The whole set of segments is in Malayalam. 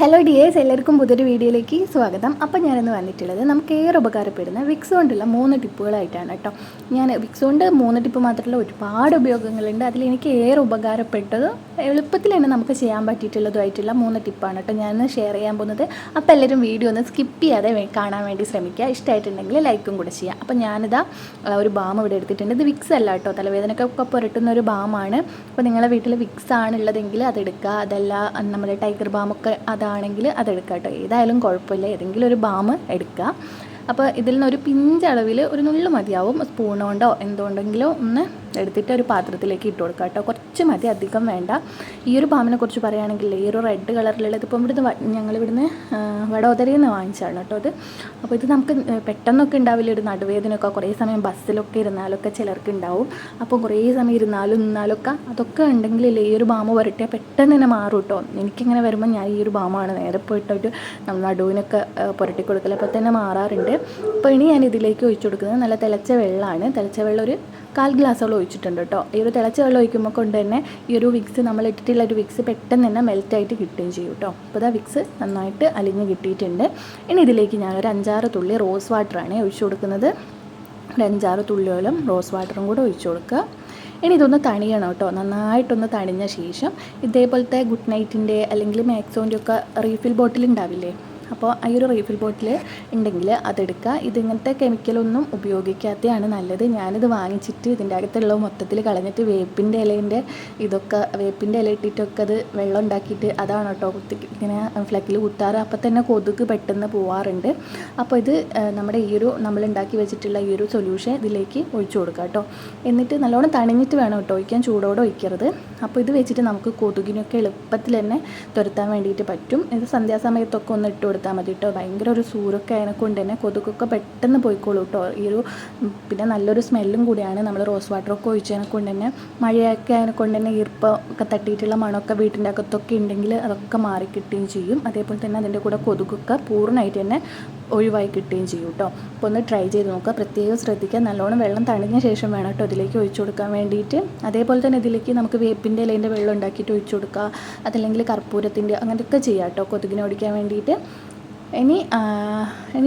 ഹലോ ഡിയേഴ്സ്, എല്ലാവർക്കും പുതിയൊരു വീഡിയോയിലേക്ക് സ്വാഗതം. അപ്പോൾ ഞാനിന്ന് വന്നിട്ടുള്ളത് നമുക്ക് ഏറെ ഉപകാരപ്പെടുന്ന വിക്സ് കൊണ്ടുള്ള 3 ടിപ്പുകളായിട്ടാണ് കേട്ടോ. ഞാൻ വിക്സ് കൊണ്ട് 3 ടിപ്പ് മാത്രമല്ല, ഒരുപാട് ഉപയോഗങ്ങളുണ്ട്. അതിലെനിക്ക് ഏറെ ഉപകാരപ്പെട്ടത് എളുപ്പത്തിൽ തന്നെ നമുക്ക് ചെയ്യാൻ പറ്റിയിട്ടുള്ളതുമായിട്ടുള്ള 3 ടിപ്പാണ് കേട്ടോ ഞാൻ ഷെയർ ചെയ്യാൻ പോകുന്നത്. അപ്പോൾ എല്ലാവരും വീഡിയോ ഒന്ന് സ്കിപ്പ് ചെയ്യാതെ കാണാൻ വേണ്ടി ശ്രമിക്കുക. ഇഷ്ടമായിട്ടുണ്ടെങ്കിൽ ലൈക്കും കൂടെ ചെയ്യാം. അപ്പോൾ ഞാനിതാ ഒരു ബാം ഇവിടെ എടുത്തിട്ടുണ്ട്. ഇത് വിക്സ് അല്ല കേട്ടോ, തലവേദനക്കൊക്കെ പുരട്ടുന്ന ഒരു ബാമാണ്. അപ്പോൾ നിങ്ങളുടെ വീട്ടിൽ വിക്സ് ആണുള്ളതെങ്കിൽ അതെടുക്കുക. അതല്ല നമ്മുടെ ടൈഗർ ബാമൊക്കെ അതാണെങ്കിൽ അതെടുക്കുക കേട്ടോ. ഏതായാലും കുഴപ്പമില്ല, ഏതെങ്കിലും ഒരു ബാം എടുക്കുക. അപ്പോൾ ഇതിൽ നിന്നൊരു പിഞ്ചളവിൽ ഒരു നുള്ളു മതിയാവും. സ്പൂൺ കൊണ്ടോ എന്തുകൊണ്ടെങ്കിലും ഒന്ന് എടുത്തിട്ട് ഒരു പാത്രത്തിലേക്ക് ഇട്ട് കൊടുക്കുക കേട്ടോ. കുറച്ച് മതി, അധികം വേണ്ട. ഈ ഒരു ബാമിനെ കുറിച്ച് പറയുകയാണെങ്കിൽ ഈ ഒരു റെഡ് കളറിലുള്ളത് ഇപ്പം ഞങ്ങളിവിടുന്ന് വഡോദരയിൽ നിന്ന് വാങ്ങിച്ചാണ് കേട്ടോ അത്. അപ്പോൾ ഇത് നമുക്ക് പെട്ടെന്നൊക്കെ ഉണ്ടാവില്ല ഒരു നടുവേദനയൊക്കെ, കുറേ സമയം ബസ്സിലൊക്കെ ഇരുന്നാലൊക്കെ ചിലർക്ക് ഉണ്ടാവും. അപ്പോൾ കുറേ സമയം നിന്നാലൊക്കെ അതൊക്കെ ഉണ്ടെങ്കിൽ ഈ ഒരു ബാമ് പുരട്ടിയാൽ പെട്ടെന്ന് തന്നെ മാറും കേട്ടോ. എനിക്കിങ്ങനെ വരുമ്പോൾ ഞാൻ ഈ ഒരു ബാമാണ് നേരെ പോയിട്ടൊരു നടുവിനൊക്കെ പുരട്ടി കൊടുക്കൽ, അപ്പോൾ തന്നെ മാറാറുണ്ട്. അപ്പോൾ ഇനി ഞാൻ ഇതിലേക്ക് ഒഴിച്ചു കൊടുക്കുന്നത് നല്ല തിളച്ച വെള്ളമാണ്. തിളച്ച വെള്ളം ഒരു 1/4 ഗ്ലാസ്സോളം ഒഴിച്ചിട്ടുണ്ട് കേട്ടോ. ഈ ഒരു തിളച്ച വെള്ളം ഒഴിക്കുമ്പോൾ കൊണ്ട് തന്നെ ഈ ഒരു വിക്സ്, നമ്മൾ ഇട്ടിട്ടുള്ള ഒരു വിക്സ് പെട്ടെന്ന് തന്നെ മെൽറ്റായിട്ട് കിട്ടുകയും ചെയ്യും കേട്ടോ. അപ്പോൾ ഇതാ വിക്സ് നന്നായിട്ട് അലിഞ്ഞ് കിട്ടിയിട്ടുണ്ട്. ഇനി ഇതിലേക്ക് ഞാൻ ഒരു 5-6 തുള്ളി റോസ് വാട്ടറാണ് ഒഴിച്ചു കൊടുക്കുന്നത്. ഒരു 5-6 തുള്ളിയോളം റോസ് വാട്ടറും കൂടെ ഒഴിച്ചു കൊടുക്കുക. ഇനി ഇതൊന്ന് തണിയണം കേട്ടോ. നന്നായിട്ടൊന്ന് തണിഞ്ഞ ശേഷം ഇതേപോലത്തെ ഗുഡ് നൈറ്റിൻ്റെ അല്ലെങ്കിൽ മാക്സോൻ്റെ ഒക്കെ റീഫിൽ ബോട്ടിൽ ഉണ്ടാവില്ലേ, അപ്പോൾ ഈ ഒരു റീഫിൽ ബോട്ടിൽ ഉണ്ടെങ്കിൽ അതെടുക്കുക. ഇതിങ്ങനത്തെ കെമിക്കലൊന്നും ഉപയോഗിക്കാത്തതാണ് നല്ലത്. ഞാനിത് വാങ്ങിച്ചിട്ട് ഇതിൻ്റെ അകത്തുള്ള മൊത്തത്തിൽ കളഞ്ഞിട്ട് വേപ്പിൻ്റെ ഇല ഇട്ടിട്ടൊക്കെ അത് വെള്ളം ഉണ്ടാക്കിയിട്ട് അതാണ് കേട്ടോ ഇങ്ങനെ ഫ്ലക്കിൽ കുത്താറ്. അപ്പോൾ തന്നെ കൊതുക് പെട്ടെന്ന് പോവാറുണ്ട്. അപ്പോൾ ഇത് നമ്മുടെ നമ്മളുണ്ടാക്കി വെച്ചിട്ടുള്ള ഈ ഒരു സൊല്യൂഷൻ ഇതിലേക്ക് ഒഴിച്ചു കൊടുക്കുക കേട്ടോ. എന്നിട്ട് നല്ലോണം തണിഞ്ഞിട്ട് വേണം കേട്ടോ ഒഴിക്കാൻ, ചൂടോടെ ഒഴിക്കരുത്. അപ്പോൾ ഇത് വെച്ചിട്ട് നമുക്ക് കൊതുകിനൊക്കെ എളുപ്പത്തിൽ തന്നെ തുരത്താൻ വേണ്ടിയിട്ട് പറ്റും. ഇത് സന്ധ്യാസമയത്തൊക്കെ ഒന്ന് ഇട്ട് കൊടുത്താൽ മതി കേട്ടോ. ഭയങ്കര ഒരു സൂരൊക്കെ അതിനെക്കൊണ്ട് തന്നെ കൊതുകൊക്കെ പെട്ടെന്ന് പോയിക്കോളൂ കേട്ടോ. പിന്നെ നല്ലൊരു സ്മെല്ലും കൂടിയാണ്. നമ്മൾ റോസ് വാട്ടറൊക്കെ ഒഴിച്ചതിനെ കൊണ്ട് തന്നെ, മഴയൊക്കെ അതിനെക്കൊണ്ട് തന്നെ ഈർപ്പൊക്കെ തട്ടിയിട്ടുള്ള മണമൊക്കെ വീട്ടിൻ്റെ അകത്തൊക്കെ ഉണ്ടെങ്കിൽ അതൊക്കെ മാറി കിട്ടുകയും ചെയ്യും. അതേപോലെ തന്നെ അതിൻ്റെ കൂടെ കൊതുകൊക്കെ പൂർണ്ണമായിട്ട് തന്നെ ഒഴിവായി കിട്ടുകയും ചെയ്യും കേട്ടോ. അപ്പോൾ ഒന്ന് ട്രൈ ചെയ്ത് നോക്കുക. പ്രത്യേകം ശ്രദ്ധിക്കുക, നല്ലോണം വെള്ളം തണിഞ്ഞ ശേഷം വേണം കേട്ടോ ഇതിലേക്ക് ഒഴിച്ചു കൊടുക്കാൻ വേണ്ടിയിട്ട്. അതേപോലെ തന്നെ ഇതിലേക്ക് നമുക്ക് വേപ്പിൻ്റെ ഇലേൻ്റെ വെള്ളം ഉണ്ടാക്കിയിട്ട് ഒഴിച്ചു കൊടുക്കുക. അതല്ലെങ്കിൽ കർപ്പൂരത്തിൻ്റെ, അങ്ങനെയൊക്കെ ചെയ്യാം കേട്ടോ കൊതുകിനെ ഓടിക്കാൻ വേണ്ടിയിട്ട്. ഇനി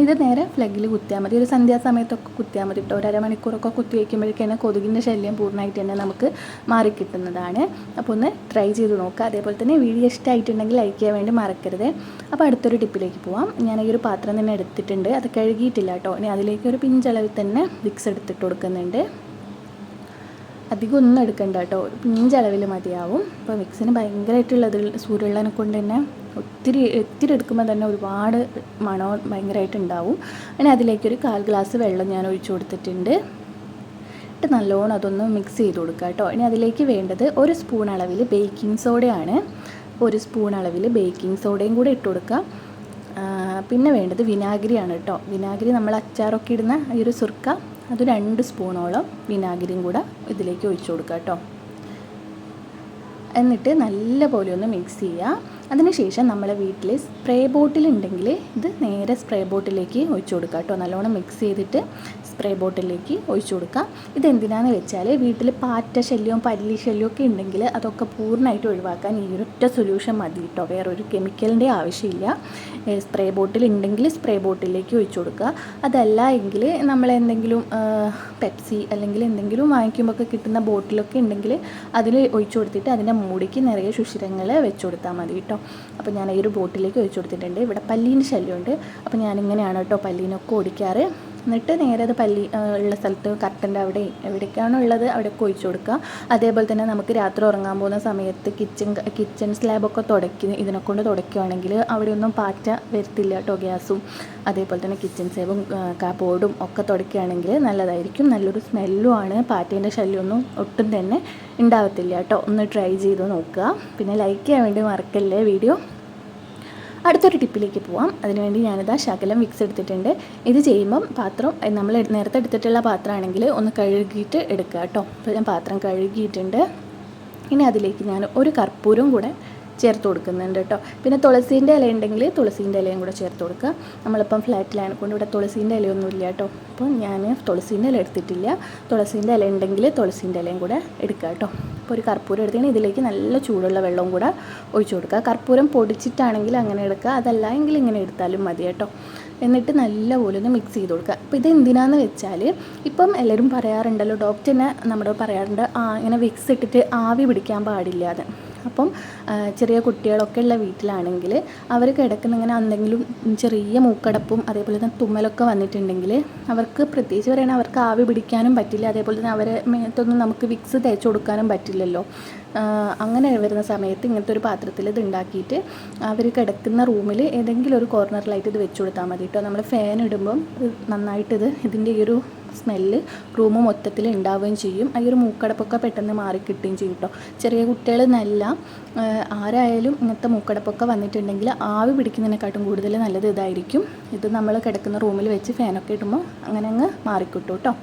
ഇത് നേരെ ഫ്ലഗിൽ കുത്തിയാൽ മതി. ഒരു സന്ധ്യാസമയത്തൊക്കെ കുത്തിയാൽ മതി കേട്ടോ. ഒരു അരമണിക്കൂറൊക്കെ കുത്തി വയ്ക്കുമ്പോഴേക്കാണ് കൊതുകിൻ്റെ ശല്യം പൂർണ്ണമായിട്ട് തന്നെ നമുക്ക് മാറിക്കിട്ടുന്നതാണ്. അപ്പോൾ ഒന്ന് ട്രൈ ചെയ്ത് നോക്കുക. അതേപോലെ തന്നെ വീഡിയോ ഇഷ്ടമായിട്ടുണ്ടെങ്കിൽ ലൈക്ക് ചെയ്യാൻ വേണ്ടി മറക്കരുത്. അപ്പോൾ അടുത്തൊരു ടിപ്പിലേക്ക് പോവാം. ഞാൻ ഈ ഒരു പാത്രം തന്നെ എടുത്തിട്ടുണ്ട്, അത് കഴുകിയിട്ടില്ല കേട്ടോ. ഇനി അതിലേക്ക് ഒരു പിഞ്ചളവിൽ തന്നെ വിക്സ് എടുത്തിട്ട് കൊടുക്കുന്നുണ്ട്. അധികം ഒന്നും എടുക്കണ്ട കേട്ടോ, ഒരു പിഞ്ചളവിൽ മതിയാവും. അപ്പോൾ വിക്സിന് ഭയങ്കരമായിട്ടുള്ളത് സൂര്യനെ കൊണ്ട് തന്നെ ഒത്തിരി എടുക്കുമ്പോൾ തന്നെ ഒരുപാട് മണം ഭയങ്കരമായിട്ടുണ്ടാവും. ഇനി അതിലേക്കൊരു 1/4 ഗ്ലാസ് വെള്ളം ഞാൻ ഒഴിച്ചു കൊടുത്തിട്ടുണ്ട്. ഇട്ട് നല്ലോണം അതൊന്ന് മിക്സ് ചെയ്ത് കൊടുക്കുക കേട്ടോ. ഇനി അതിലേക്ക് വേണ്ടത് 1 സ്പൂൺ അളവിൽ ബേക്കിംഗ് സോഡയാണ്. 1 സ്പൂൺ അളവിൽ ബേക്കിംഗ് സോഡയും കൂടെ ഇട്ട് കൊടുക്കുക. പിന്നെ വേണ്ടത് വിനാഗിരിയാണ് കേട്ടോ. വിനാഗിരി നമ്മൾ അച്ചാറൊക്കെ ഇടുന്ന ഈ ഒരു സുർക്ക, അത് 2 സ്പൂണോളം വിനാഗിരിയും കൂടെ ഇതിലേക്ക് ഒഴിച്ചു കൊടുക്കുക കേട്ടോ. എന്നിട്ട് നല്ലപോലെ ഒന്ന് മിക്സ് ചെയ്യുക. അതിനുശേഷം നമ്മളെ വീട്ടിൽ സ്പ്രേ ബോട്ടിൽ ഉണ്ടെങ്കിൽ ഇത് നേരെ സ്പ്രേ ബോട്ടിലേക്ക് ഒഴിച്ചു കൊടുക്കുക കേട്ടോ. നല്ലോണം മിക്സ് ചെയ്തിട്ട് സ്പ്രേ ബോട്ടിലേക്ക് ഒഴിച്ചു കൊടുക്കുക. ഇതെന്തിനാണെന്ന് വെച്ചാൽ വീട്ടിൽ പാറ്റ ശല്യവും പല്ലി ശല്യവും ഒക്കെ ഉണ്ടെങ്കിൽ അതൊക്കെ പൂർണ്ണമായിട്ട് ഒഴിവാക്കാൻ ഈ ഒരൊറ്റ സൊല്യൂഷൻ മതി കേട്ടോ. വേറൊരു കെമിക്കലിൻ്റെ ആവശ്യമില്ല. സ്പ്രേ ബോട്ടിൽ ഉണ്ടെങ്കിൽ സ്പ്രേ ബോട്ടിലേക്ക് ഒഴിച്ചു കൊടുക്കുക. അതല്ല എങ്കിൽ നമ്മളെന്തെങ്കിലും പെപ്സി അല്ലെങ്കിൽ എന്തെങ്കിലും വാങ്ങിക്കുമ്പോൾ കിട്ടുന്ന ബോട്ടിലൊക്കെ ഉണ്ടെങ്കിൽ അതിൽ ഒഴിച്ചു കൊടുത്തിട്ട് അതിൻ്റെ മൂടിക്ക് നിറയെ സുഷിരങ്ങൾ വെച്ച് കൊടുത്താൽ മതി കേട്ടോ. അപ്പോൾ ഞാൻ ഈ ഒരു ബോട്ടിലേക്ക് ഒഴിച്ചു കൊടുത്തിട്ടുണ്ട്. ഇവിടെ പല്ലീൻ്റെ ശല്യമുണ്ട്, അപ്പോൾ ഞാനിങ്ങനെയാണ് കേട്ടോ പല്ലീനൊക്കെ ഓടിക്കാറ്. എന്നിട്ട് നേരെ അത് പല്ലി ഉള്ള സ്ഥലത്ത് കർട്ടൻ്റെ അവിടെ എവിടേക്കാണോ ഉള്ളത് അവിടെയൊക്കെ ഒഴിച്ചു കൊടുക്കുക. അതേപോലെ തന്നെ നമുക്ക് രാത്രി ഉറങ്ങാൻ പോകുന്ന സമയത്ത് കിച്ചൺ സ്ലാബൊക്കെ ഇതിനെക്കൊണ്ട് തുടയ്ക്കുകയാണെങ്കിൽ അവിടെയൊന്നും പാറ്റ വരത്തില്ല കേട്ടോ. ഗ്യാസും അതേപോലെ തന്നെ കിച്ചൺ സ്ലാബും ബോർഡും ഒക്കെ തുടയ്ക്കുകയാണെങ്കിൽ നല്ലതായിരിക്കും. നല്ലൊരു സ്മെല്ലും ആണ്. പാറ്റേൻ്റെ ശല്യമൊന്നും ഒട്ടും തന്നെ ഉണ്ടാവത്തില്ല കേട്ടോ. ഒന്ന് ട്രൈ ചെയ്ത് നോക്കുക. പിന്നെ ലൈക്ക് ചെയ്യാൻ വേണ്ടി മറക്കല്ലേ വീഡിയോ. അടുത്തൊരു ടിപ്പിലേക്ക് പോവാം. അതിനുവേണ്ടി ഞാനിതാ ശകലം വിക്സ് എടുത്തിട്ടുണ്ട്. ഇത് ചെയ്യുമ്പം പാത്രം നമ്മൾ നേരത്തെ എടുത്തിട്ടുള്ള പാത്രമാണെങ്കിൽ ഒന്ന് കഴുകിയിട്ട് എടുക്കുക കേട്ടോ. അപ്പോൾ ഞാൻ പാത്രം കഴുകിയിട്ടുണ്ട്. ഇനി അതിലേക്ക് ഞാൻ ഒരു കർപ്പൂരം കൂടെ ചേർത്ത് കൊടുക്കുന്നുണ്ട് കേട്ടോ. പിന്നെ തുളസീൻ്റെ ഇല ഉണ്ടെങ്കിൽ തുളസീൻ്റെ ഇലയും കൂടെ ചേർത്ത് കൊടുക്കുക. നമ്മളിപ്പം ഫ്ലാറ്റിലാണ് കൊണ്ട് ഇവിടെ തുളസീൻ്റെ ഇലയൊന്നും ഇല്ല കേട്ടോ. അപ്പോൾ ഞാൻ തുളസീൻ്റെ ഇല എടുത്തിട്ടില്ല. തുളസീൻ്റെ ഇല ഉണ്ടെങ്കിൽ തുളസീൻ്റെ ഇലയും കൂടെ എടുക്കുക കേട്ടോ. അപ്പോൾ ഒരു കർപ്പൂരം എടുത്തതിന് ഇതിലേക്ക് നല്ല ചൂടുള്ള വെള്ളവും കൂടെ ഒഴിച്ചു കൊടുക്കുക. കർപ്പൂരം പൊടിച്ചിട്ടാണെങ്കിൽ അങ്ങനെ എടുക്കുക, അതല്ല എങ്കിൽ ഇങ്ങനെ എടുത്താലും മതി കേട്ടോ. എന്നിട്ട് നല്ലപോലെ ഒന്ന് മിക്സ് ചെയ്ത് കൊടുക്കുക. അപ്പോൾ ഇത് എന്തിനാന്ന് വെച്ചാൽ ഇപ്പം എല്ലാവരും പറയാറുണ്ടല്ലോ, ഡോക്ടർ തന്നെ നമ്മളോട് പറയാറുണ്ട് ഇങ്ങനെ വിക്സ് ഇട്ടിട്ട് ആവി പിടിക്കാൻ പാടില്ല അത്. അപ്പം ചെറിയ കുട്ടികളൊക്കെ ഉള്ള വീട്ടിലാണെങ്കിൽ അവർ കിടക്കുന്ന ഇങ്ങനെ എന്തെങ്കിലും ചെറിയ മൂക്കടപ്പും അതേപോലെ തന്നെ തുമ്മലൊക്കെ വന്നിട്ടുണ്ടെങ്കിൽ അവർക്ക് പ്രത്യേകിച്ച് പറയുകയാണെങ്കിൽ അവർക്ക് ആവി പിടിക്കാനും പറ്റില്ല, അതേപോലെ തന്നെ അവരെ മേത്തൊന്നും നമുക്ക് വിക്സ് തേച്ച് കൊടുക്കാനും പറ്റില്ലല്ലോ. അങ്ങനെ വരുന്ന സമയത്ത് ഇങ്ങനത്തെ ഒരു പാത്രത്തിൽ ഇത് ഉണ്ടാക്കിയിട്ട് അവർ കിടക്കുന്ന റൂമിൽ ഏതെങ്കിലും ഒരു കോർണറിലായിട്ട് ഇത് വെച്ച് കൊടുത്താൽ മതി കേട്ടോ. നമ്മൾ ഫാൻ ഇടുമ്പം നന്നായിട്ട് ഇതിൻ്റെ ഈ ഒരു സ്മെല്ല് റൂം മൊത്തത്തിൽ ഉണ്ടാവുകയും ചെയ്യും. ഈ ഒരു മൂക്കടപ്പൊക്കെ പെട്ടെന്ന് മാറിക്കിട്ടുകയും ചെയ്യും കേട്ടോ. ചെറിയ കുട്ടികൾ എന്നല്ല, ആരായാലും ഇങ്ങനത്തെ മൂക്കടപ്പൊക്കെ വന്നിട്ടുണ്ടെങ്കിൽ ആവി പിടിക്കുന്നതിനെക്കാട്ടും കൂടുതൽ നല്ലത് ഇതായിരിക്കും. ഇത് നമ്മൾ കിടക്കുന്ന റൂമിൽ വെച്ച് ഫാനൊക്കെ ഇടുമ്പോൾ അങ്ങനെ അങ്ങ് മാറിക്കിട്ടും കേട്ടോ.